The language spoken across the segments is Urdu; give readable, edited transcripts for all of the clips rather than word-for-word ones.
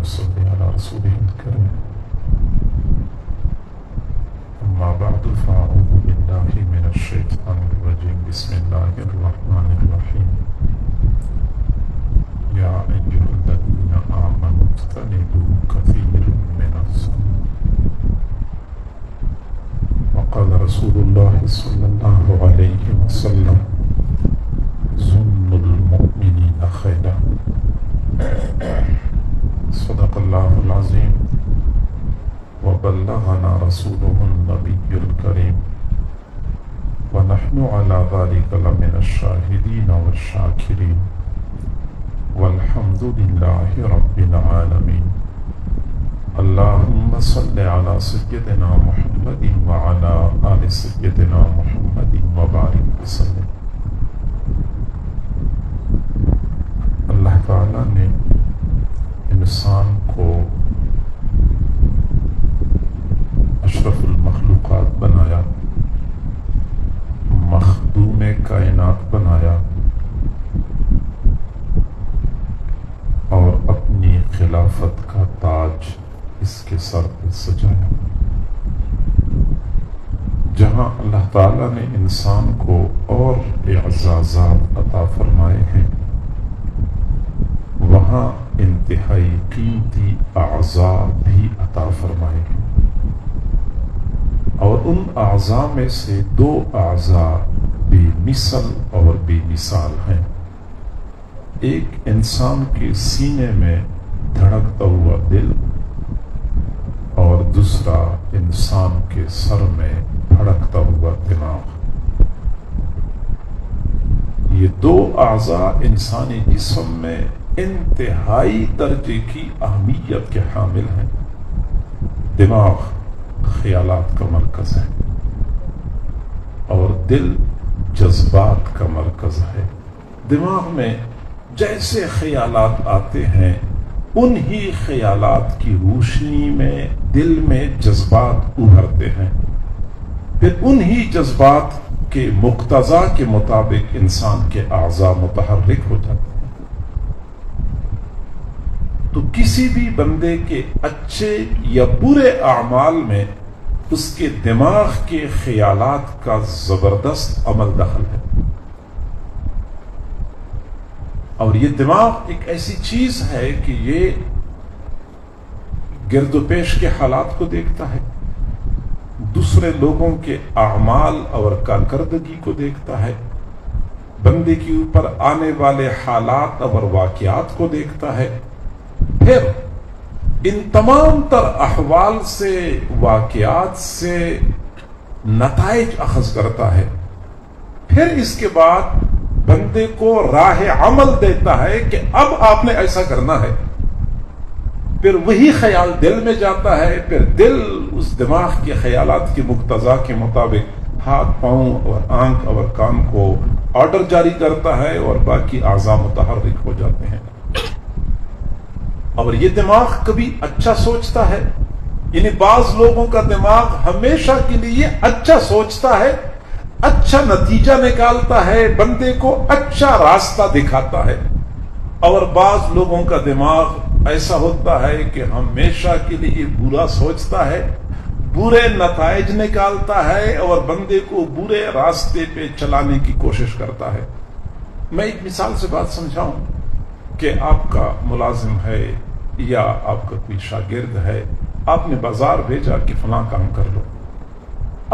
صل على رسوله الكريم. أما بعد فأعوذ بالله من الشيطان الرجيم. بسم الله الرحمن الرحيم. يا أيها الذين آمنوا اجتنبوا كثيرا من الظن. وقال رسول الله صلى الله عليه وسلم: ظن المؤمنين خيرا. صدق الله العظيم وبلغنا رسوله النبي الكريم ونحن على ذلك لمن الشاهدين والشاكرين والحمد لله رب العالمين. اللهم صل على سيدنا محمد وعلى آل سيدنا محمد وبارك وسلم. اللہ تعالیٰ نے انسان کو اشرف المخلوقات بنایا، مخدوم کائنات بنایا اور اپنی خلافت کا تاج اس کے سر پہ سجایا. جہاں اللہ تعالیٰ نے انسان کو اور اعزازات عطا فرمائے ہیں، وہاں انتہائی قیمتی اعضاء بھی عطا فرمائے ہیں، اور ان اعضاء میں سے دو اعضاء بے مثل اور بے مثال ہیں. ایک انسان کے سینے میں دھڑکتا ہوا دل، اور دوسرا انسان کے سر میں دھڑکتا ہوا دماغ. یہ دو اعضاء انسانی جسم میں انتہائی درجے کی اہمیت کے حامل ہیں. دماغ خیالات کا مرکز ہے اور دل جذبات کا مرکز ہے. دماغ میں جیسے خیالات آتے ہیں، انہی خیالات کی روشنی میں دل میں جذبات ابھرتے ہیں. پھر انہی جذبات کے مقتضا کے مطابق انسان کے اعضاء متحرک ہو جاتے ہیں. تو کسی بھی بندے کے اچھے یا برے اعمال میں اس کے دماغ کے خیالات کا زبردست عمل دخل ہے. اور یہ دماغ ایک ایسی چیز ہے کہ یہ گرد و پیش کے حالات کو دیکھتا ہے، دوسرے لوگوں کے اعمال اور کارکردگی کو دیکھتا ہے، بندے کے اوپر آنے والے حالات اور واقعات کو دیکھتا ہے، پھر ان تمام تر احوال سے، واقعات سے نتائج اخذ کرتا ہے. پھر اس کے بعد بندے کو راہ عمل دیتا ہے کہ اب آپ نے ایسا کرنا ہے. پھر وہی خیال دل میں جاتا ہے، پھر دل اس دماغ کے خیالات کے مقتضا کے مطابق ہاتھ، پاؤں اور آنکھ اور کان کو آرڈر جاری کرتا ہے، اور باقی اعضاء متحرک ہو جاتے ہیں. اور یہ دماغ کبھی اچھا سوچتا ہے، یعنی بعض لوگوں کا دماغ ہمیشہ کے لیے اچھا سوچتا ہے، اچھا نتیجہ نکالتا ہے، بندے کو اچھا راستہ دکھاتا ہے. اور بعض لوگوں کا دماغ ایسا ہوتا ہے کہ ہمیشہ کے لیے برا سوچتا ہے، برے نتائج نکالتا ہے، اور بندے کو برے راستے پہ چلانے کی کوشش کرتا ہے. میں ایک مثال سے بات سمجھاؤں کہ آپ کا ملازم ہے یا آپ کا کوئی شاگرد ہے، آپ نے بازار بھیجا کہ فلاں کام کر لو.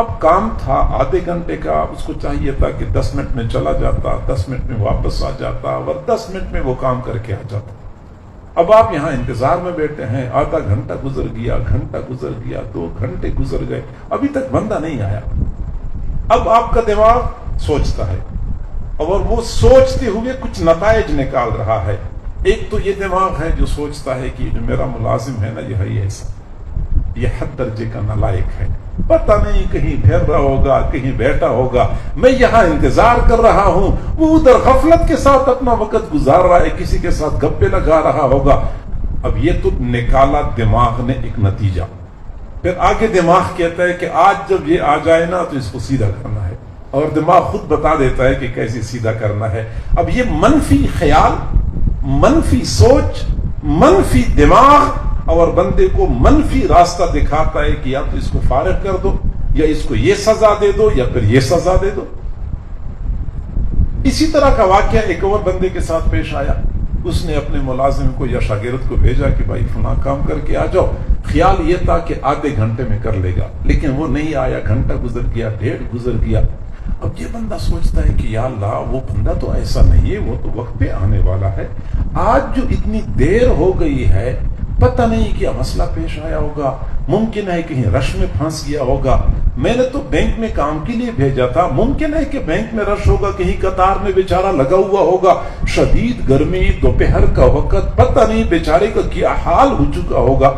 اب کام تھا آدھے گھنٹے کا، اس کو چاہیے تھا کہ 10 منٹ میں چلا جاتا، 10 منٹ میں واپس آ جاتا، اور 10 منٹ میں وہ کام کر کے آ جاتا. اب آپ یہاں انتظار میں بیٹھے ہیں، آدھا گھنٹہ گزر گیا، گھنٹہ گزر گیا، 2 گھنٹے گزر گئے، ابھی تک بندہ نہیں آیا. اب آپ کا دماغ سوچتا ہے، اور وہ سوچتے ہوئے کچھ نتائج نکال رہا ہے. ایک تو یہ دماغ ہے جو سوچتا ہے کہ جو میرا ملازم ہے نا، یہ ہے ایسا، یہ حد درجے کا نالائق ہے، پتہ نہیں کہیں پھر رہا ہوگا، کہیں بیٹھا ہوگا، میں یہاں انتظار کر رہا ہوں، وہ ادھر غفلت کے ساتھ اپنا وقت گزار رہا ہے، کسی کے ساتھ گپے لگا رہا ہوگا. اب یہ تو نکالا دماغ نے ایک نتیجہ. پھر آگے دماغ کہتا ہے کہ آج جب یہ آ جائے نا تو اس کو سیدھا کرنا ہے، اور دماغ خود بتا دیتا ہے کہ کیسے سیدھا کرنا ہے. اب یہ منفی خیال، منفی سوچ، منفی دماغ اور بندے کو منفی راستہ دکھاتا ہے کہ یا تو اس کو فارغ کر دو، یا اس کو یہ سزا دے دو، یا پھر یہ سزا دے دو۔ اسی طرح کا واقعہ ایک اور بندے کے ساتھ پیش آیا۔ اس نے اپنے ملازم کو یا شاگرد کو بھیجا کہ بھائی فلاں کام کر کے آ جاؤ، خیال یہ تھا کہ آدھے گھنٹے میں کر لے گا، لیکن وہ نہیں آیا، گھنٹہ گزر گیا، ڈیڑھ گزر گیا۔ اب یہ بندہ سوچتا ہے کہ یا اللہ، وہ بندہ تو ایسا نہیں ہے، وہ تو وقت پہ آنے والا ہے، آج جو اتنی دیر ہو گئی ہے پتہ نہیں کیا مسئلہ پیش آیا ہوگا، ممکن ہے کہیں رش میں پھنس گیا ہوگا، میں نے تو بینک میں کام کے لیے بھیجا تھا، ممکن ہے کہ بینک میں رش ہوگا، کہیں قطار میں بیچارہ لگا ہوا ہوگا، شدید گرمی، دوپہر کا وقت، پتہ نہیں بیچارے کا کیا حال ہو چکا ہوگا۔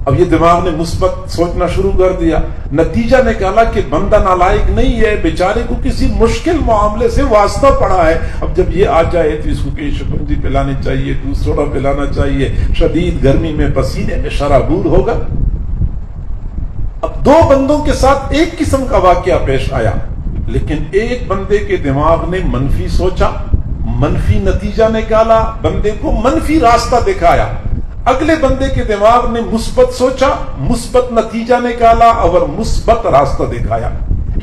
اب یہ دماغ نے مثبت سوچنا شروع کر دیا، نتیجہ نکالا کہ بندہ نالائق نہیں ہے، بیچارے کو کسی مشکل معاملے سے واسطہ پڑا ہے، اب جب یہ آ جائے تو اس کو کہیں شکنجی پلانی چاہیے، جوس سوڈا پلانا چاہیے، شدید گرمی میں پسینے میں شرابور ہوگا۔ اب دو بندوں کے ساتھ ایک قسم کا واقعہ پیش آیا، لیکن ایک بندے کے دماغ نے منفی سوچا، منفی نتیجہ نکالا، بندے کو منفی راستہ دکھایا، اگلے بندے کے دماغ نے مثبت سوچا، مثبت نتیجہ نکالا اور مثبت راستہ دکھایا۔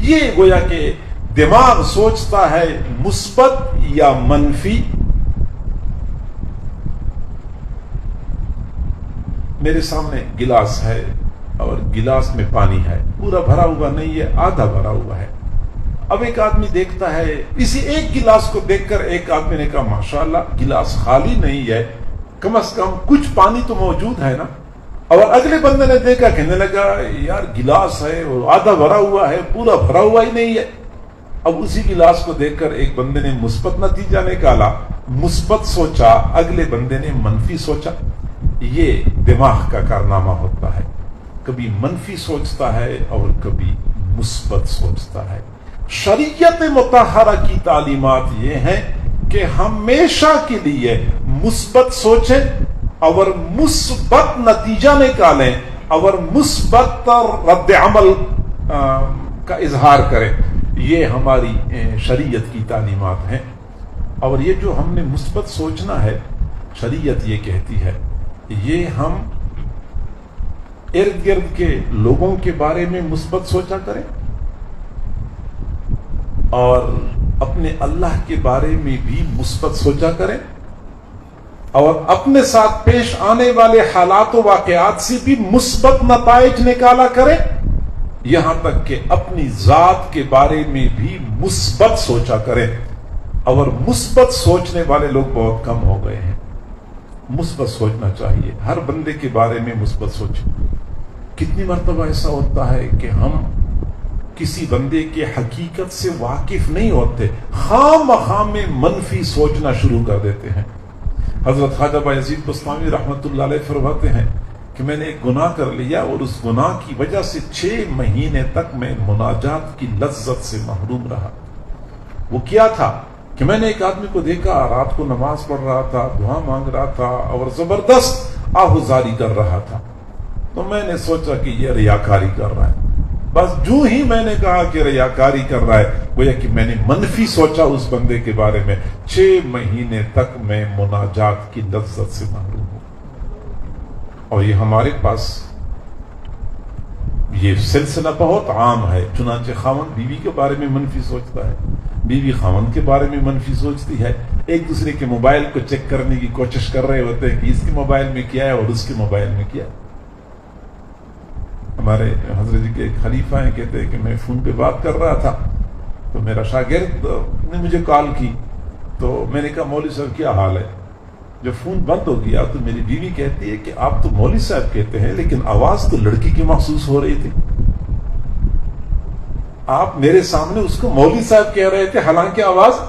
یہ گویا کہ دماغ سوچتا ہے مثبت یا منفی۔ میرے سامنے گلاس ہے اور گلاس میں پانی ہے، پورا بھرا ہوا نہیں ہے، آدھا بھرا ہوا ہے۔ اب ایک آدمی دیکھتا ہے، اسی ایک گلاس کو دیکھ کر ایک آدمی نے کہا ماشاءاللہ گلاس خالی نہیں ہے، کم از کم کچھ پانی تو موجود ہے نا۔ اور اگلے بندے نے دیکھا، کہنے لگا یار گلاس ہے اور آدھا بھرا ہوا ہے، پورا بھرا ہوا ہی نہیں ہے۔ اب اسی گلاس کو دیکھ کر ایک بندے نے مثبت نتیجہ نکالا، مثبت سوچا، اگلے بندے نے منفی سوچا۔ یہ دماغ کا کارنامہ ہوتا ہے، کبھی منفی سوچتا ہے اور کبھی مثبت سوچتا ہے۔ شریعت مطہرہ کی تعلیمات یہ ہیں کہ ہمیشہ کے لیے مثبت سوچیں اور مثبت نتیجہ نکالیں اور مثبت رد عمل کا اظہار کریں۔ یہ ہماری شریعت کی تعلیمات ہیں، اور یہ جو ہم نے مثبت سوچنا ہے، شریعت یہ کہتی ہے یہ ہم ارد گرد کے لوگوں کے بارے میں مثبت سوچا کریں اور اپنے اللہ کے بارے میں بھی مثبت سوچا کریں، اور اپنے ساتھ پیش آنے والے حالات و واقعات سے بھی مثبت نتائج نکالا کریں، یہاں تک کہ اپنی ذات کے بارے میں بھی مثبت سوچا کریں۔ اور مثبت سوچنے والے لوگ بہت کم ہو گئے ہیں۔ مثبت سوچنا چاہیے، ہر بندے کے بارے میں مثبت سوچیں۔ کتنی مرتبہ ایسا ہوتا ہے کہ ہم کسی بندے کے حقیقت سے واقف نہیں ہوتے، خام مخام میں منفی سوچنا شروع کر دیتے ہیں۔ حضرت خواجہ بایزید بستامی رحمۃ اللہ علیہ فرماتے ہیں کہ میں نے ایک گناہ کر لیا اور اس گناہ کی وجہ سے 6 مہینے تک میں مناجات کی لذت سے محروم رہا۔ وہ کیا تھا کہ میں نے ایک آدمی کو دیکھا، رات کو نماز پڑھ رہا تھا، دعا مانگ رہا تھا اور زبردست آہوزاری کر رہا تھا، تو میں نے سوچا کہ یہ ریاکاری کر رہا ہے۔ بس جو ہی میں نے کہا کہ ریاکاری کر رہا ہے، گویا کہ میں نے منفی سوچا اس بندے کے بارے میں۔ 6 مہینے تک میں مناجات کی لذت سے محروم ہوں۔ اور یہ ہمارے پاس یہ سلسلہ بہت عام ہے، چنانچہ خاوند بیوی کے بارے میں منفی سوچتا ہے، بیوی خاوند کے بارے میں منفی سوچتی ہے، ایک دوسرے کے موبائل کو چیک کرنے کی کوشش کر رہے ہوتے ہیں کہ اس کے موبائل میں کیا ہے اور اس کے موبائل میں کیا ہے۔ ہمارے حضرت جی کے ایک خلیفہ ہیں، کہتے ہیں کہ میں فون پہ بات کر رہا تھا تو میرا شاگرد نے مجھے کال کی، تو میں نے کہا مولوی صاحب کیا حال ہے؟ جب فون بند ہو گیا تو میری بیوی کہتی ہے کہ آپ تو مولوی صاحب کہتے ہیں لیکن آواز تو لڑکی کی محسوس ہو رہی تھی، آپ میرے سامنے اس کو مولوی صاحب کہہ رہے تھے حالانکہ آواز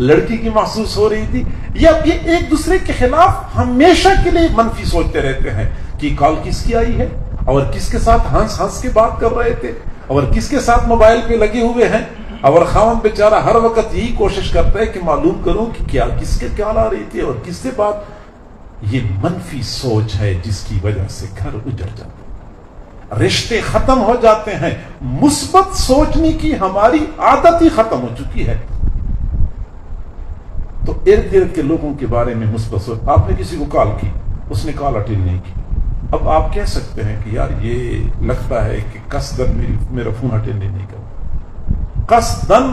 لڑکی کی محسوس ہو رہی تھی۔ یہ ایک دوسرے کے خلاف ہمیشہ کے لیے منفی سوچتے رہتے ہیں کہ کال کس کی آئی ہے اور کس کے ساتھ ہنس ہنس کے بات کر رہے تھے اور کس کے ساتھ موبائل پہ لگے ہوئے ہیں، اور خاوند بیچارہ ہر وقت یہی کوشش کرتا ہے کہ معلوم کروں کہ کیا کس کے کال آ رہی تھی اور کس سے بات۔ یہ منفی سوچ ہے جس کی وجہ سے گھر اجڑ جاتے ہیں، رشتے ختم ہو جاتے ہیں۔ مثبت سوچنے کی ہماری عادت ہی ختم ہو چکی ہے۔ تو ارد گرد کے لوگوں کے بارے میں مثبت سوچ۔ آپ نے کسی کو کال کی، اس نے کال اٹینڈ نہیں کی، اب آپ کہہ سکتے ہیں کہ یار یہ لگتا ہے کہ قصدن میرا فون اٹینڈ نہیں کرتا، قصدن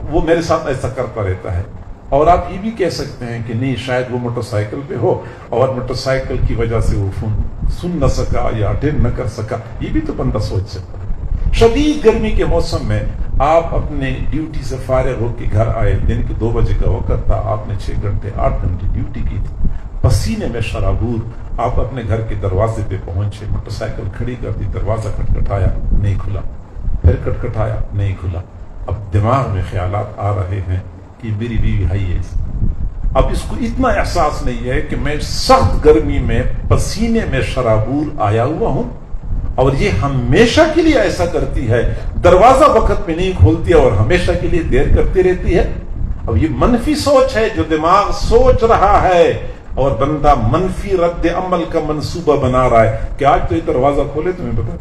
وہ میرے ساتھ ایسا کرتا رہتا ہے. اور آپ یہ بھی کہہ سکتے ہیں کہ نہیں، شاید وہ موٹر سائیکل پہ ہو اور موٹر سائیکل کی وجہ سے وہ فون سن نہ سکا یا اٹینڈ نہ کر سکا. یہ بھی تو بندہ سوچ سکتا ہے. شدید گرمی کے موسم میں آپ اپنے ڈیوٹی سے فارغ ہو کے گھر آئے، دن کے 2 بجے کا وقت تھا، آپ نے 6 گھنٹے 8 گھنٹے ڈیوٹی کی تھی، پسینے میں شرابور آپ اپنے گھر کے دروازے پہ پہنچے، موٹر سائیکل کھڑی کر دی، دروازہ کھٹکھٹایا نہیں کھلا، پھر کھٹکھٹایا نہیں کھلا. اب دماغ میں خیالات آ رہے ہیں کہ میری بیوی ہے یہ. اب اس کو اتنا احساس نہیں ہے کہ میں سخت گرمی میں پسینے میں شرابور آیا ہوا ہوں اور یہ ہمیشہ کے لیے ایسا کرتی ہے، دروازہ وقت پہ نہیں کھولتی ہے اور ہمیشہ کے لیے دیر کرتی رہتی ہے. اب یہ منفی سوچ ہے جو دماغ سوچ رہا ہے اور بندہ منفی رد عمل کا منصوبہ بنا رہا ہے کہ آج تو یہ دروازہ کھولے تمہیں بتا.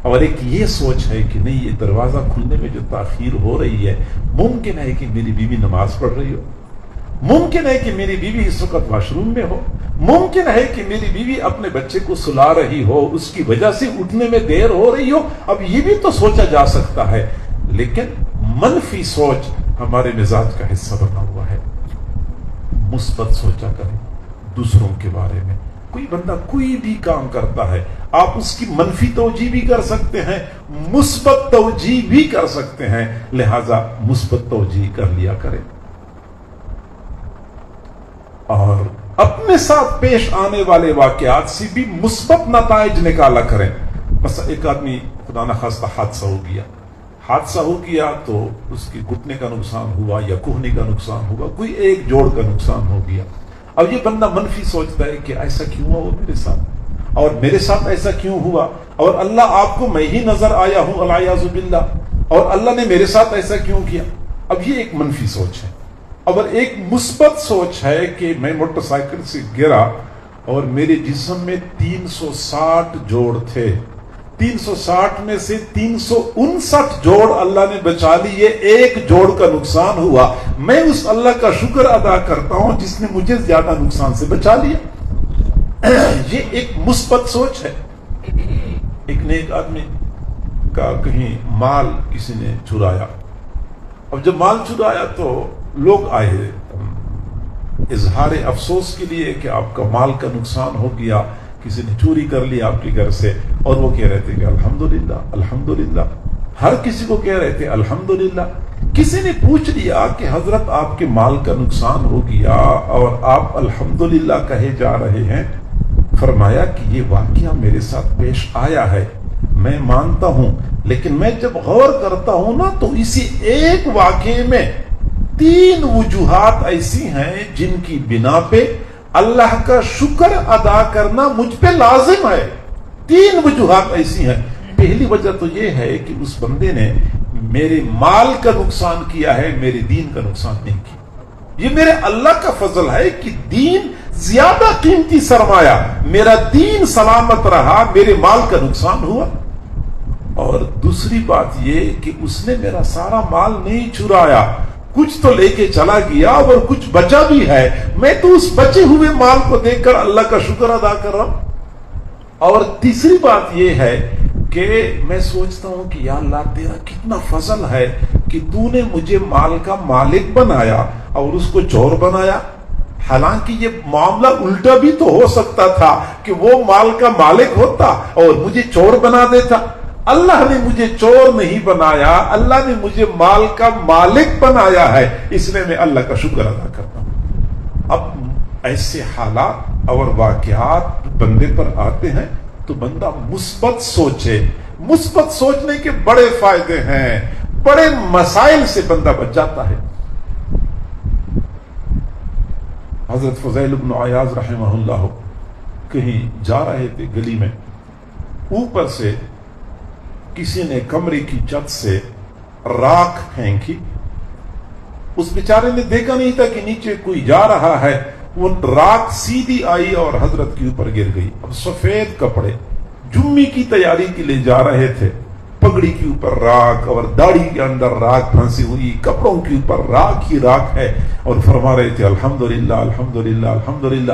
اور ایک یہ سوچ ہے کہ نہیں، یہ دروازہ کھلنے میں جو تاخیر ہو رہی ہے، ممکن ہے کہ میری بیوی نماز پڑھ رہی ہو، ممکن ہے کہ میری بیوی اس وقت واش روم میں ہو، ممکن ہے کہ میری بیوی اپنے بچے کو سلا رہی ہو، اس کی وجہ سے اٹھنے میں دیر ہو رہی ہو. اب یہ بھی تو سوچا جا سکتا ہے، لیکن منفی سوچ ہمارے مزاج کا حصہ بنا ہوا ہے. مثبت سوچا کریں دوسروں کے بارے میں. کوئی بندہ کوئی بھی کام کرتا ہے، آپ اس کی منفی توجیہ بھی کر سکتے ہیں، مثبت توجیہ بھی کر سکتے ہیں، لہذا مثبت توجیہ کر لیا کریں اور اپنے ساتھ پیش آنے والے واقعات سے بھی مثبت نتائج نکالا کریں. بس ایک آدمی خدا نخواستہ حادثہ ہو گیا تو اس کے گھٹنے کا نقصان ہوا یا کوہنے کا نقصان ہوا، کوئی ایک جوڑ کا نقصان ہو گیا. اب یہ بندہ منفی سوچتا ہے کہ ایسا کیوں ہوا وہ میرے ساتھ، اور میرے ساتھ ایسا کیوں ہوا، اور اللہ آپ کو میں ہی نظر آیا ہوں والعیاذ باللہ، اور اللہ نے میرے ساتھ ایسا کیوں کیا. اب یہ ایک منفی سوچ ہے. اور ایک مثبت سوچ ہے کہ میں موٹر سائیکل سے گرا اور میرے جسم میں 360 جوڑ تھے، 360 میں سے 359 جوڑ اللہ نے بچا لیے، ایک جوڑ کا نقصان ہوا، میں اس اللہ کا شکر ادا کرتا ہوں جس نے مجھے زیادہ نقصان سے بچا لیا. یہ ایک مثبت سوچ ہے. ایک نیک آدمی کا کہیں مال کسی نے چرایا. اب جب مال چرایا تو لوگ آئے اظہار افسوس کے لیے کہ آپ کا مال کا نقصان ہو گیا، کسی نے چوری کر لی آپ کے گھر سے، اور وہ کہہ رہے تھے کہ الحمدللہ الحمدللہ. ہر کسی کو کہہ رہے تھے الحمدللہ. کسی نے پوچھ لیا کہ حضرت آپ کے مال کا نقصان ہو گیا اور آپ الحمدللہ کہے جا رہے ہیں. فرمایا کہ یہ واقعہ میرے ساتھ پیش آیا ہے، میں مانتا ہوں، لیکن میں جب غور کرتا ہوں نا تو اسی ایک واقعے میں 3 وجوہات ایسی ہیں جن کی بنا پہ اللہ کا شکر ادا کرنا مجھ پہ لازم ہے. 3 وجوہات ایسی ہیں. پہلی وجہ تو یہ ہے کہ اس بندے نے میرے مال کا نقصان کیا ہے، میرے دین کا نقصان نہیں کیا. یہ میرے اللہ کا فضل ہے کہ دین زیادہ قیمتی سرمایہ، میرا دین سلامت رہا، میرے مال کا نقصان ہوا. اور دوسری بات یہ کہ اس نے میرا سارا مال نہیں چرایا، کچھ تو لے کے چلا گیا اور کچھ بچا بھی ہے، میں تو اس بچے ہوئے مال کو دیکھ کر اللہ کا شکر ادا کر رہا ہوں. اور تیسری بات یہ ہے کہ میں سوچتا ہوں کہ یا اللہ تیرا کتنا فضل ہے کہ تو نے مجھے مال کا مالک بنایا اور اس کو چور بنایا. حالانکہ یہ معاملہ الٹا بھی تو ہو سکتا تھا کہ وہ مال کا مالک ہوتا اور مجھے چور بنا دیتا. اللہ نے مجھے چور نہیں بنایا، اللہ نے مجھے مال کا مالک بنایا ہے، اس لیے میں اللہ کا شکر ادا کرتا ہوں. اب ایسے حالات اور واقعات بندے پر آتے ہیں تو بندہ مثبت سوچے. مثبت سوچنے کے بڑے فائدے ہیں، بڑے مسائل سے بندہ بچ جاتا ہے. حضرت فضیل بن عیاض رحمہ اللہ کہیں جا رہے تھے گلی میں، اوپر سے کسی نے کمرے کی چھت سے راکھ پھینکی. اس بیچارے نے دیکھا نہیں تھا کہ نیچے کوئی جا رہا ہے، وہ راکھ سیدھی آئی اور حضرت کے اوپر گر گئی. اب سفید کپڑے، جمعے کی تیاری کے لیے جا رہے تھے، پگڑی کے اوپر راکھ اور داڑھی کے اندر راکھ پھنسی ہوئی، کپڑوں کے اوپر راکھ ہی راکھ ہے، اور فرما رہے تھے الحمدللہ الحمدللہ الحمدللہ.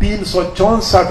364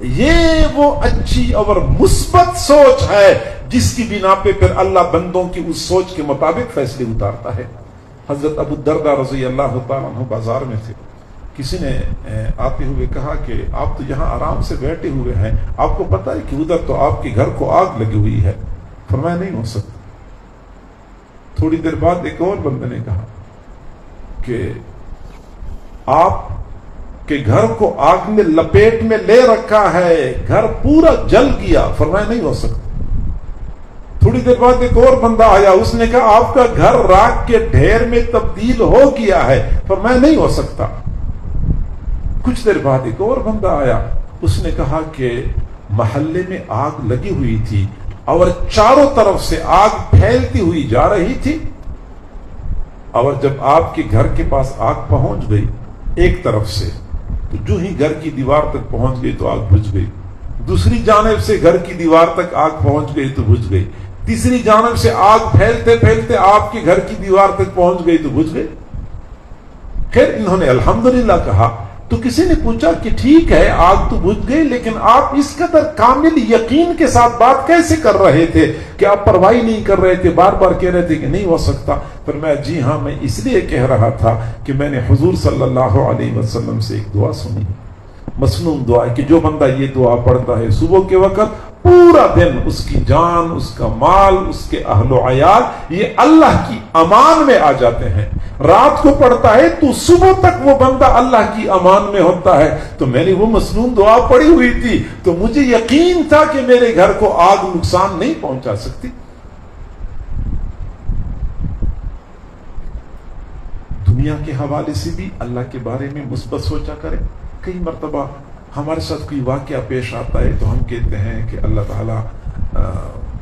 یہ وہ اچھی اور مثبت سوچ ہے جس کی بنا پہ پھر اللہ بندوں کی اس سوچ کے مطابق فیصلے اتارتا ہے۔ حضرت ابو الدرداء رضی اللہ تعالیٰ عنہ بازار میں تھے، کسی نے آتے ہوئے کہا کہ آپ تو یہاں آرام سے بیٹھے ہوئے ہیں، آپ کو پتا ہے کہ ادھر تو آپ کے گھر کو آگ لگی ہوئی ہے۔ فرمایا نہیں ہو سکتا۔ تھوڑی دیر بعد ایک اور بندے نے کہا کہ آپ کہ گھر کو آگ میں لپیٹ میں لے رکھا ہے، گھر پورا جل گیا۔ فرمایا نہیں ہو سکتا۔ تھوڑی دیر بعد ایک اور بندہ آیا، اس نے کہا آپ کا گھر راکھ کے ڈھیر میں تبدیل ہو گیا ہے۔ فرمایا نہیں ہو سکتا۔ کچھ دیر بعد ایک اور بندہ آیا، اس نے کہا کہ محلے میں آگ لگی ہوئی تھی اور چاروں طرف سے آگ پھیلتی ہوئی جا رہی تھی، اور جب آپ کے گھر کے پاس آگ پہنچ گئی ایک طرف سے تو جو ہی گھر کی دیوار تک پہنچ گئی تو آگ بجھ گئی، دوسری جانب سے گھر کی دیوار تک آگ پہنچ گئی تو بجھ گئی، تیسری جانب سے آگ پھیلتے پھیلتے آپ کے گھر کی دیوار تک پہنچ گئی تو بجھ گئی۔ پھر انہوں نے الحمدللہ کہا تو کسی نے پوچھا کہ ٹھیک ہے آگ تو بجھ گئی، لیکن آپ اس قدر کامل یقین کے ساتھ بات کیسے کر رہے تھے کہ آپ پرواہ نہیں کر رہے تھے، بار بار کہہ رہے تھے کہ نہیں ہو سکتا؟ پھر میں جی ہاں، میں اس لیے کہہ رہا تھا کہ میں نے حضور صلی اللہ علیہ وسلم سے ایک دعا سنی، مسنون دعا ہے کہ جو بندہ یہ دعا پڑھتا ہے صبح کے وقت، پورا دن اس کی جان، اس کا مال، اس کے اہل و عیال یہ اللہ کی امان میں آ جاتے ہیں۔ رات کو پڑھتا ہے تو صبح تک وہ بندہ اللہ کی امان میں ہوتا ہے۔ تو میں نے وہ مسنون دعا پڑھی ہوئی تھی تو مجھے یقین تھا کہ میرے گھر کو آگ نقصان نہیں پہنچا سکتی۔ دنیا کے حوالے سے بھی اللہ کے بارے میں مثبت سوچا کریں۔ کئی مرتبہ ہمارے ساتھ کوئی واقعہ پیش آتا ہے تو ہم کہتے ہیں کہ اللہ تعالیٰ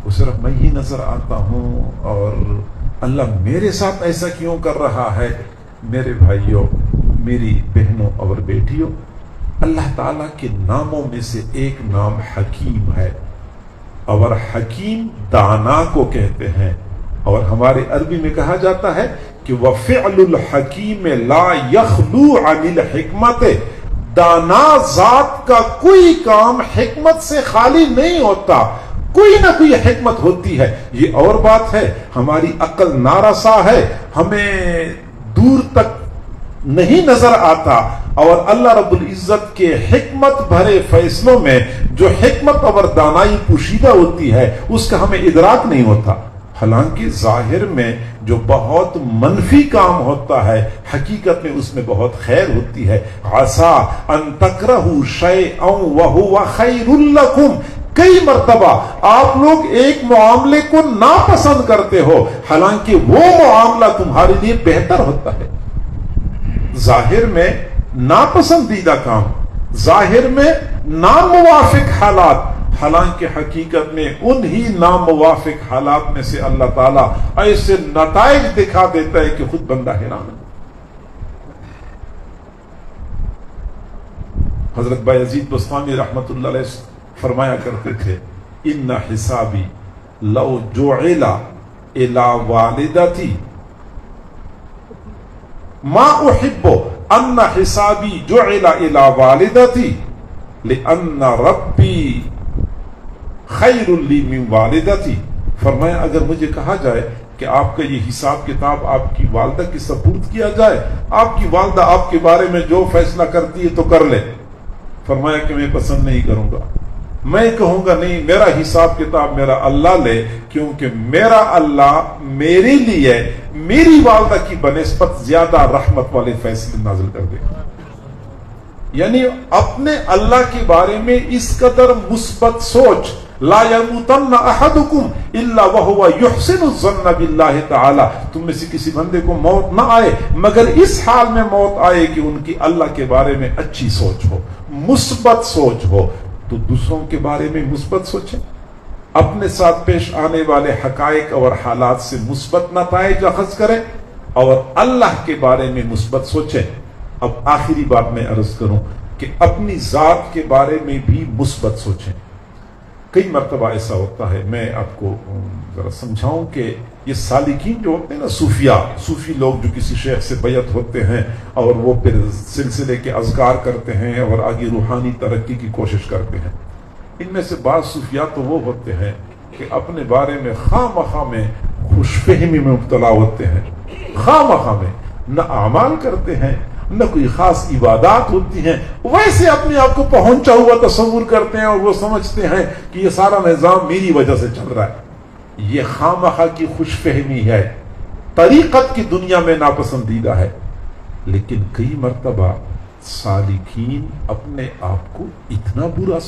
کو صرف میں ہی نظر آتا ہوں اور اللہ میرے ساتھ ایسا کیوں کر رہا ہے؟ میرے بھائیوں، میری بہنوں اور بیٹیوں، اللہ تعالیٰ کے ناموں میں سے ایک نام حکیم ہے، اور حکیم دانا کو کہتے ہیں، اور ہمارے عربی میں کہا جاتا ہے کہ وَفِعْلُ الْحَكِيمِ لَا يَخْلُو عَنِ الْحِكْمَةِ، دانا ذات کا کوئی کام حکمت سے خالی نہیں ہوتا، کوئی نہ کوئی حکمت ہوتی ہے۔ یہ اور بات ہے، ہماری عقل نارسا ہے، ہمیں دور تک نہیں نظر آتا، اور اللہ رب العزت کے حکمت بھرے فیصلوں میں جو حکمت اور دانائی پوشیدہ ہوتی ہے اس کا ہمیں ادراک نہیں ہوتا۔ حالانکہ ظاہر میں جو بہت منفی کام ہوتا ہے حقیقت میں اس میں بہت خیر ہوتی ہے۔ عسیٰ ان تکرہوا شیئا وہو خیر لکم، کئی مرتبہ آپ لوگ ایک معاملے کو ناپسند کرتے ہو حالانکہ وہ معاملہ تمہارے لیے بہتر ہوتا ہے۔ ظاہر میں ناپسندیدہ کام، ظاہر میں ناموافق حالات، حالانکہ حقیقت میں انہی ناموافق حالات میں سے اللہ تعالیٰ ایسے نتائج دکھا دیتا ہے کہ خود بندہ حیران ہے۔ حضرت بایزید بسطامی رحمت اللہ علیہ فرمایا کرتے تھے ان حسابی لو جعل الی والدتی ما احب ان حسابی جعل الی والدتی لان ربی خیر لی من والدتی۔ فرمایا اگر مجھے کہا جائے کہ آپ کا یہ حساب کتاب آپ کی والدہ کی سپرد کیا جائے، آپ کی والدہ آپ کے بارے میں جو فیصلہ کرتی ہے تو کر لے، فرمایا کہ میں پسند نہیں کروں گا، میں کہوں گا نہیں، میرا حساب کتاب میرا اللہ لے، کیونکہ میرا اللہ میرے لیے میری والدہ کی بنسبت زیادہ رحمت والے فیصلے نازل کر دے گا۔ یعنی اپنے اللہ کے بارے میں اس قدر مثبت سوچ، لا یموتن احدکم الا وهو یحسن الظن باللہ تعالی، تم میں سے کسی بندے کو موت نہ آئے مگر اس حال میں موت آئے کہ ان کی اللہ کے بارے میں اچھی سوچ ہو، مثبت سوچ ہو۔ تو دوسروں کے بارے میں مثبت سوچیں، اپنے ساتھ پیش آنے والے حقائق اور حالات سے مثبت نتائج اخذ کریں، اور اللہ کے بارے میں مثبت سوچیں۔ اب آخری بات میں عرض کروں کہ اپنی ذات کے بارے میں بھی مثبت سوچیں۔ کئی مرتبہ ایسا ہوتا ہے، میں آپ کو ذرا سمجھاؤں کہ یہ سالکین جو ہوتے ہیں نا، صوفی لوگ جو کسی شیخ سے بیعت ہوتے ہیں اور وہ پھر سلسلے کے اذکار کرتے ہیں اور آگے روحانی ترقی کی کوشش کرتے ہیں، ان میں سے بعض صوفیاء تو وہ ہوتے ہیں کہ اپنے بارے میں خواہ مخواہ میں خوش فہمی میں مبتلا ہوتے ہیں، خواہ مخواہ میں نہ اعمال کرتے ہیں، نہ کوئی خاص عبادات ہوتی ہیں، ویسے اپنے آپ کو پہنچا ہوا تصور کرتے ہیں اور وہ سمجھتے ہیں کہ یہ سارا نظام میری وجہ سے چل رہا ہے۔ یہ خامخواہ کی خوش فہمی ہے، طریقت کی دنیا میں ناپسندیدہ ہے۔ لیکن کئی مرتبہ سالکین اپنے آپ کو اتنا برا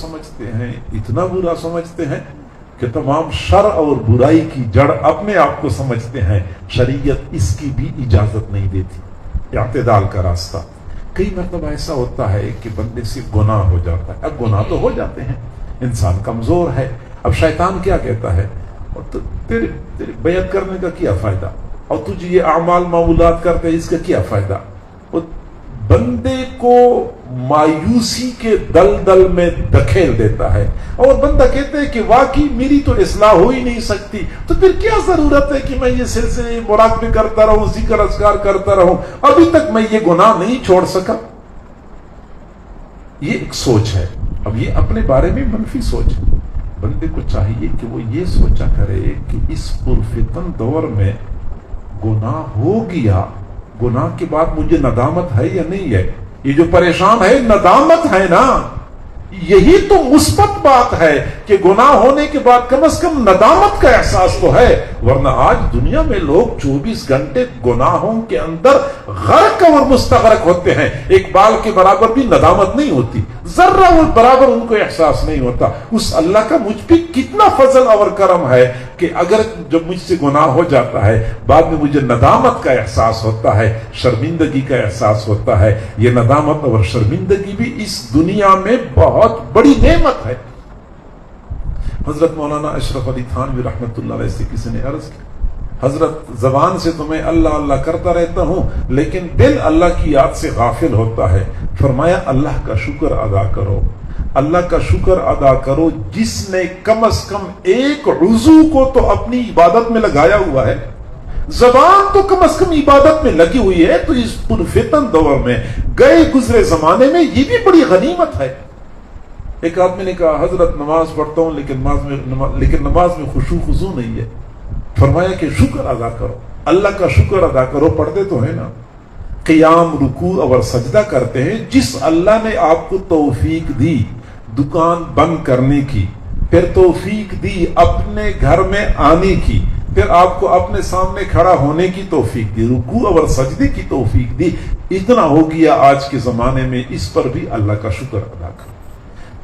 سمجھتے ہیں کہ تمام شر اور برائی کی جڑ اپنے آپ کو سمجھتے ہیں۔ شریعت اس کی بھی اجازت نہیں دیتی، اعتدال کا راستہ۔ کئی مرتبہ ایسا ہوتا ہے کہ بندے سے گناہ ہو جاتا ہے، اب گناہ تو ہو جاتے ہیں، انسان کمزور ہے، اب شیطان کیا کہتا ہے، اور تیری بیعت کرنے کا کیا فائدہ، اور تجھے یہ اعمال معمولات کرتے ہیں، اس کا کیا فائدہ؟ اور بندے کو مایوسی کے دلدل میں دھکیل دیتا ہے، اور بندہ کہتے ہے کہ واقعی میری تو اصلاح ہو ہی نہیں سکتی، تو پھر کیا ضرورت ہے کہ میں یہ سلسلے مراقبے کرتا رہوں، ذکر اذکار کرتا رہوں، ابھی تک میں یہ گناہ نہیں چھوڑ سکا۔ یہ ایک سوچ ہے، اب یہ اپنے بارے میں منفی سوچ ہے۔ بندے کو چاہیے کہ وہ یہ سوچا کرے کہ اس پرفتن دور میں گناہ ہو گیا، گناہ کے بعد مجھے ندامت ہے یا نہیں ہے؟ یہ جو پریشان ہے ندامت ہے نا، یہی تو مثبت بات ہے کہ گناہ ہونے کے بعد کم از کم ندامت کا احساس تو ہے، ورنہ آج دنیا میں لوگ 24 گھنٹے گناہوں کے اندر غرق اور مستغرق ہوتے ہیں، ایک بال کے برابر بھی ندامت نہیں ہوتی، ذرہ وہ برابر ان کو احساس نہیں ہوتا۔ اس اللہ کا مجھ پہ کتنا فضل اور کرم ہے کہ اگر جب مجھ سے گناہ ہو جاتا ہے بعد میں مجھے ندامت کا احساس ہوتا ہے، شرمندگی کا احساس ہوتا ہے۔ یہ ندامت اور شرمندگی بھی اس دنیا میں بہت بڑی نعمت ہے۔ حضرت مولانا اشرف علی تھانوی رحمۃ اللہ علیہ سے کسی نے عرض کی، حضرت زبان سے تو میں اللہ اللہ کرتا رہتا ہوں لیکن دل اللہ کی یاد سے غافل ہوتا ہے۔ فرمایا اللہ کا شکر ادا کرو، اللہ کا شکر ادا کرو جس نے کم از کم ایک عضو کو تو اپنی عبادت میں لگایا ہوا ہے، زبان تو کم از کم عبادت میں لگی ہوئی ہے۔ تو اس پرفتن دور میں گئے گزرے زمانے میں یہ بھی بڑی غنیمت ہے۔ ایک آدمی نے کہا حضرت نماز پڑھتا ہوں لیکن نماز میں خشوع خضوع نہیں ہے۔ فرمایا کہ شکر ادا کرو، اللہ کا شکر ادا کرو، پڑھتے تو ہیں نا، قیام رکوع اور سجدہ کرتے ہیں۔ جس اللہ نے آپ کو توفیق دی دکان بند کرنے کی، پھر توفیق دی اپنے گھر میں آنے کی، پھر آپ کو اپنے سامنے کھڑا ہونے کی توفیق دی، رکوع اور سجدے کی توفیق دی، اتنا ہو گیا آج کے زمانے میں، اس پر بھی اللہ کا شکر ادا کرو۔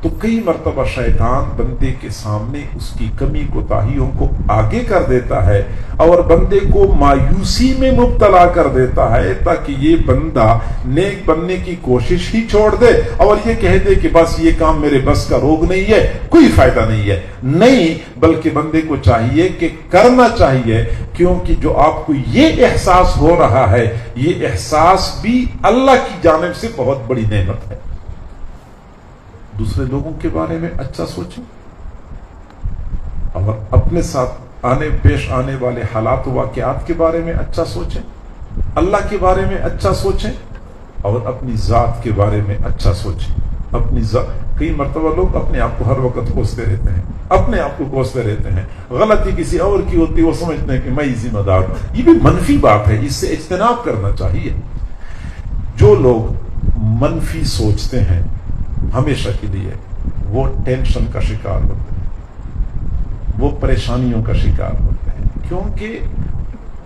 تو کئی مرتبہ شیطان بندے کے سامنے اس کی کمی کوتاہیوں کو آگے کر دیتا ہے اور بندے کو مایوسی میں مبتلا کر دیتا ہے تاکہ یہ بندہ نیک بننے کی کوشش ہی چھوڑ دے اور یہ کہہ دے کہ بس یہ کام میرے بس کا روگ نہیں ہے، کوئی فائدہ نہیں ہے۔ نہیں، بلکہ بندے کو چاہیے کہ کرنا چاہیے، کیونکہ جو آپ کو یہ احساس ہو رہا ہے یہ احساس بھی اللہ کی جانب سے بہت بڑی نعمت ہے۔ دوسرے لوگوں کے بارے میں اچھا سوچیں اور اپنے ساتھ پیش آنے والے حالات و واقعات کے بارے میں اچھا سوچیں، اللہ کے بارے میں اچھا سوچیں اور اپنی ذات کے بارے میں اچھا سوچیں۔ اپنی ذات، کئی مرتبہ لوگ اپنے آپ کو ہر وقت کوستے رہتے ہیں، اپنے آپ کو کوستے رہتے ہیں، غلطی کسی اور کی ہوتی وہ سمجھتے ہیں کہ میں ہی ذمہ دار ہوں۔ یہ بھی منفی بات ہے، اس سے اجتناب کرنا چاہیے۔ جو لوگ منفی سوچتے ہیں ہمیشہ کے لیے وہ ٹینشن کا شکار ہوتے ہیں، وہ پریشانیوں کا شکار ہوتے ہیں، کیونکہ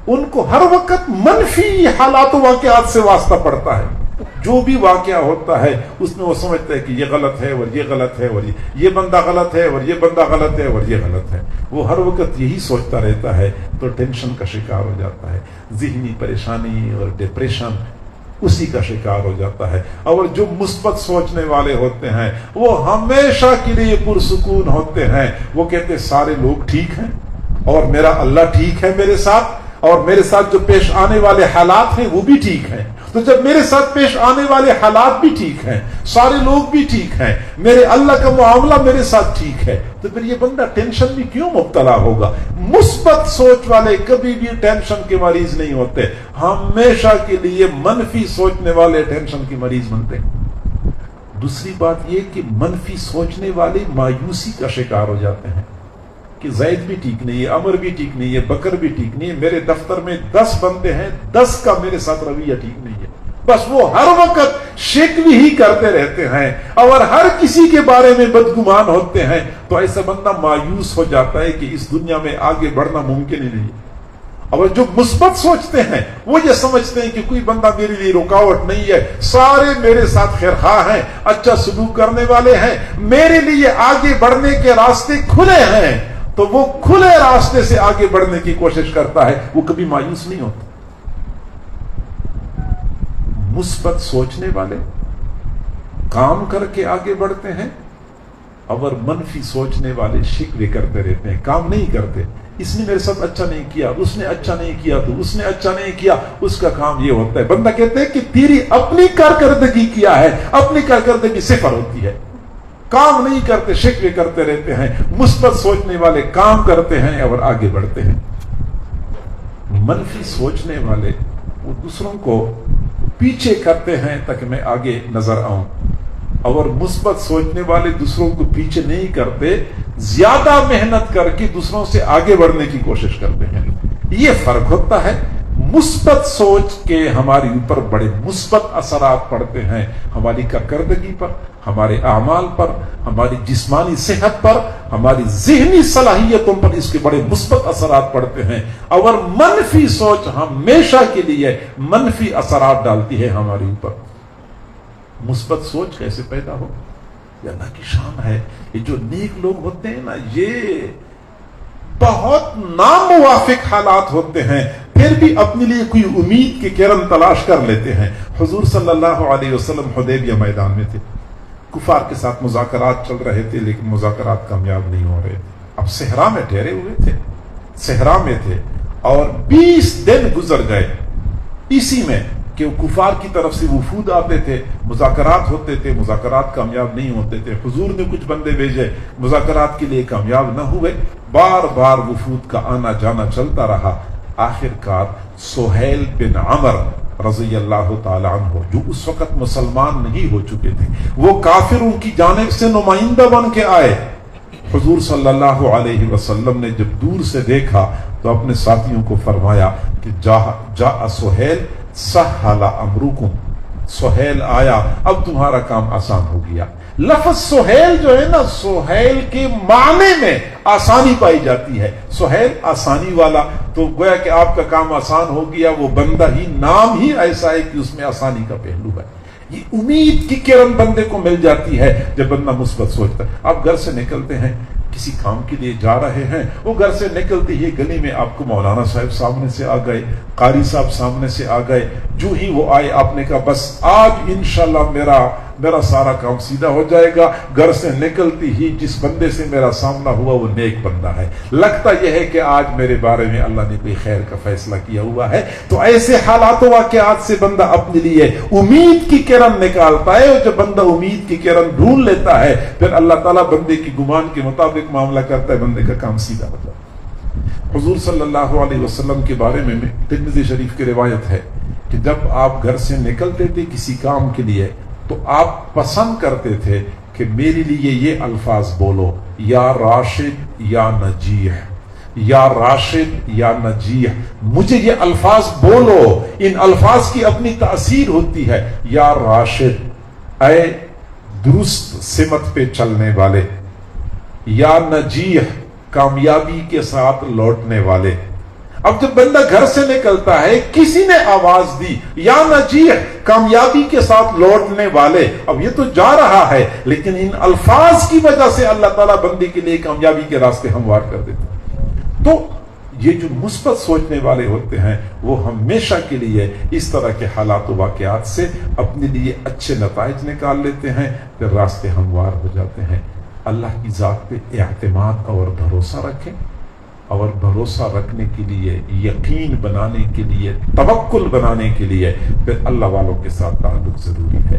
ان کو ہر وقت منفی حالات و واقعات سے واسطہ پڑتا ہے۔ جو بھی واقعہ ہوتا ہے اس میں وہ سمجھتا ہے کہ یہ غلط ہے اور یہ غلط ہے اور یہ بندہ غلط ہے اور یہ بندہ غلط ہے اور یہ غلط ہے، وہ ہر وقت یہی سوچتا رہتا ہے تو ٹینشن کا شکار ہو جاتا ہے، ذہنی پریشانی اور ڈپریشن اسی کا شکار ہو جاتا ہے۔ اور جو مثبت سوچنے والے ہوتے ہیں وہ ہمیشہ کے لیے پرسکون ہوتے ہیں، وہ کہتے ہیں سارے لوگ ٹھیک ہیں اور میرا اللہ ٹھیک ہے میرے ساتھ، اور میرے ساتھ جو پیش آنے والے حالات ہیں وہ بھی ٹھیک ہیں۔ تو جب میرے ساتھ پیش آنے والے حالات بھی ٹھیک ہیں، سارے لوگ بھی ٹھیک ہیں، میرے اللہ کا معاملہ میرے ساتھ ٹھیک ہے، تو پھر یہ بندہ ٹینشن میں کیوں مبتلا ہوگا؟ مثبت سوچ والے کبھی بھی ٹینشن کے مریض نہیں ہوتے، ہمیشہ کے لیے منفی سوچنے والے ٹینشن کے مریض بنتے ہیں۔ دوسری بات یہ کہ منفی سوچنے والے مایوسی کا شکار ہو جاتے ہیں کہ زید بھی ٹھیک نہیں ہے، عمر بھی ٹھیک نہیں ہے، بکر بھی ٹھیک نہیں ہے، میرے دفتر میں 10 بندے ہیں، 10 کا میرے ساتھ رویہ ٹھیک نہیں ہے۔ بس وہ ہر وقت شکوے ہی کرتے رہتے ہیں اور ہر کسی کے بارے میں بدگمان ہوتے ہیں، تو ایسا بندہ مایوس ہو جاتا ہے کہ اس دنیا میں آگے بڑھنا ممکن ہی نہیں ہے۔ اور جو مثبت سوچتے ہیں وہ یہ سمجھتے ہیں کہ کوئی بندہ میرے لیے رکاوٹ نہیں ہے، سارے میرے ساتھ خیرخواہ ہیں، اچھا سلوک کرنے والے ہیں، میرے لیے آگے بڑھنے کے راستے کھلے ہیں، تو وہ کھلے راستے سے آگے بڑھنے کی کوشش کرتا ہے، وہ کبھی مایوس نہیں ہوتا۔ مثبت سوچنے والے کام کر کے آگے بڑھتے ہیں اور منفی سوچنے والے شکوے کرتے رہتے ہیں، کام نہیں کرتے، اس نے میرے ساتھ اچھا نہیں کیا، اس نے اچھا نہیں کیا، تو اس نے اچھا نہیں کیا، اس کا کام یہ ہوتا ہے۔ بندہ کہتے ہیں کہ تیری اپنی کارکردگی کیا ہے، اپنی کارکردگی صفر ہوتی ہے، کام نہیں کرتے، شکوے کرتے رہتے ہیں۔ مثبت سوچنے والے کام کرتے ہیں اور آگے بڑھتے ہیں۔ منفی سوچنے والے وہ دوسروں کو پیچھے کرتے ہیں تاکہ میں آگے نظر آؤں، اور مثبت سوچنے والے دوسروں کو پیچھے نہیں کرتے، زیادہ محنت کر کے دوسروں سے آگے بڑھنے کی کوشش کرتے ہیں۔ یہ فرق ہوتا ہے۔ مثبت سوچ کے ہمارے اوپر بڑے مثبت اثرات پڑتے ہیں، ہماری کارکردگی پر، ہمارے اعمال پر، ہماری جسمانی صحت پر، ہماری ذہنی صلاحیتوں پر اس کے بڑے مثبت اثرات پڑتے ہیں، اور منفی سوچ ہمیشہ کے لیے منفی اثرات ڈالتی ہے ہمارے اوپر۔ مثبت سوچ کیسے پیدا ہو؟ یہ اللہ کی شان ہے۔ یہ جو نیک لوگ ہوتے ہیں نا، یہ بہت ناموافق حالات ہوتے ہیں، پھر بھی اپنے لیے کوئی امید کی کرن تلاش کر لیتے ہیں۔ حضور صلی اللہ علیہ وسلم حدیبیہ میدان میں تھے، کفار کے ساتھ مذاکرات چل رہے تھے، لیکن مذاکرات کامیاب نہیں ہو رہے تھے۔ اب صحرا میں ٹھہرے ہوئے تھے، صحرا میں تھے، اور 20 دن گزر گئے اسی میں کہ کفار کی طرف سے وفود آتے تھے، مذاکرات ہوتے تھے، مذاکرات کامیاب نہیں ہوتے تھے۔ حضور نے کچھ بندے بھیجے، مذاکرات کے لیے کامیاب نہ ہوئے، بار بار وفود کا آنا جانا چلتا رہا۔ آخر کار سہیل بن عمر رضی اللہ تعالی عنہ، جو اس وقت مسلمان نہیں ہو چکے تھے، وہ کافروں کی جانب سے نمائندہ بن کے آئے۔ حضور صلی اللہ علیہ وسلم نے جب دور سے دیکھا تو اپنے ساتھیوں کو فرمایا کہ جاء سہیل سہل امرکم، سہیل آیا، اب تمہارا کام آسان ہو گیا۔ لفظ سہیل جو ہے نا، سہیل کے معنی میں آسانی پائی جاتی ہے، سہیل آسانی والا، تو گویا کہ آپ کا کام آسان ہو گیا۔ وہ بندہ ہی، نام ہی ایسا ہے کہ اس میں آسانی کا پہلو ہے۔ یہ امید کی کرن بندے کو مل جاتی ہے جب بندہ مثبت سوچتا ہے۔ آپ گھر سے نکلتے ہیں، کسی کام کے لیے جا رہے ہیں، وہ گھر سے نکلتے ہی گلی میں آپ کو مولانا صاحب سامنے سے آ گئے، قاری صاحب سامنے سے آ گئے، جو ہی وہ آئے آپ نے کہا بس آج انشاءاللہ میرا سارا کام سیدھا ہو جائے گا۔ گھر سے نکلتی ہی جس بندے سے میرا سامنا ہوا وہ نیک بندہ ہے، لگتا یہ ہے کہ آج میرے بارے میں اللہ نے کوئی خیر کا فیصلہ کیا ہوا ہے۔ تو ایسے حالات و واقعات سے بندہ اپنے لیے امید کی کرن نکالتا ہے، اور جب بندہ امید کی کرن ڈھونڈ لیتا ہے پھر اللہ تعالیٰ بندے کی گمان کے مطابق معاملہ کرتا ہے، بندے کا کام سیدھا ہو جاتا ہے۔ حضور صلی اللہ علیہ وسلم کے بارے میں ترمذی شریف کی روایت ہے کہ جب آپ گھر سے نکلتے تھے کسی کام کے لیے تو آپ پسند کرتے تھے کہ میرے لیے یہ الفاظ بولو، یا راشد یا نجیح، یا راشد یا نجیح، مجھے یہ الفاظ بولو۔ ان الفاظ کی اپنی تاثیر ہوتی ہے۔ یا راشد، اے درست سمت پہ چلنے والے، یا نجیح، کامیابی کے ساتھ لوٹنے والے۔ اب جب بندہ گھر سے نکلتا ہے، کسی نے آواز دی یا نجیح، کامیابی کے ساتھ لوٹنے والے، اب یہ تو جا رہا ہے، لیکن ان الفاظ کی وجہ سے اللہ تعالیٰ بندے کے لیے کامیابی کے راستے ہموار کر دیتے ہیں۔ تو یہ جو مثبت سوچنے والے ہوتے ہیں وہ ہمیشہ کے لیے اس طرح کے حالات و واقعات سے اپنے لیے اچھے نتائج نکال لیتے ہیں، پھر راستے ہموار ہو جاتے ہیں۔ اللہ کی ذات پہ اعتماد اور بھروسہ رکھیں، اور بھروسہ رکھنے کے لیے، یقین بنانے کے لیے، توکل بنانے کے لیے پھر اللہ والوں کے ساتھ تعلق ضروری ہے۔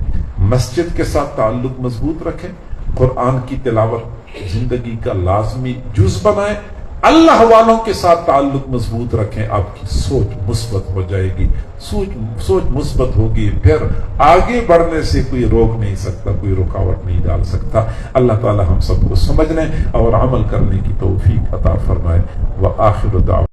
مسجد کے ساتھ تعلق مضبوط رکھیں، قرآن کی تلاوت زندگی کا لازمی جز بنائیں، اللہ والوں کے ساتھ تعلق مضبوط رکھیں، آپ کی سوچ مثبت ہو جائے گی، سوچ مثبت ہوگی، پھر آگے بڑھنے سے کوئی روک نہیں سکتا، کوئی رکاوٹ نہیں ڈال سکتا۔ اللہ تعالی ہم سب کو سمجھنے اور عمل کرنے کی توفیق عطا فرمائے۔ وآخر دعوانا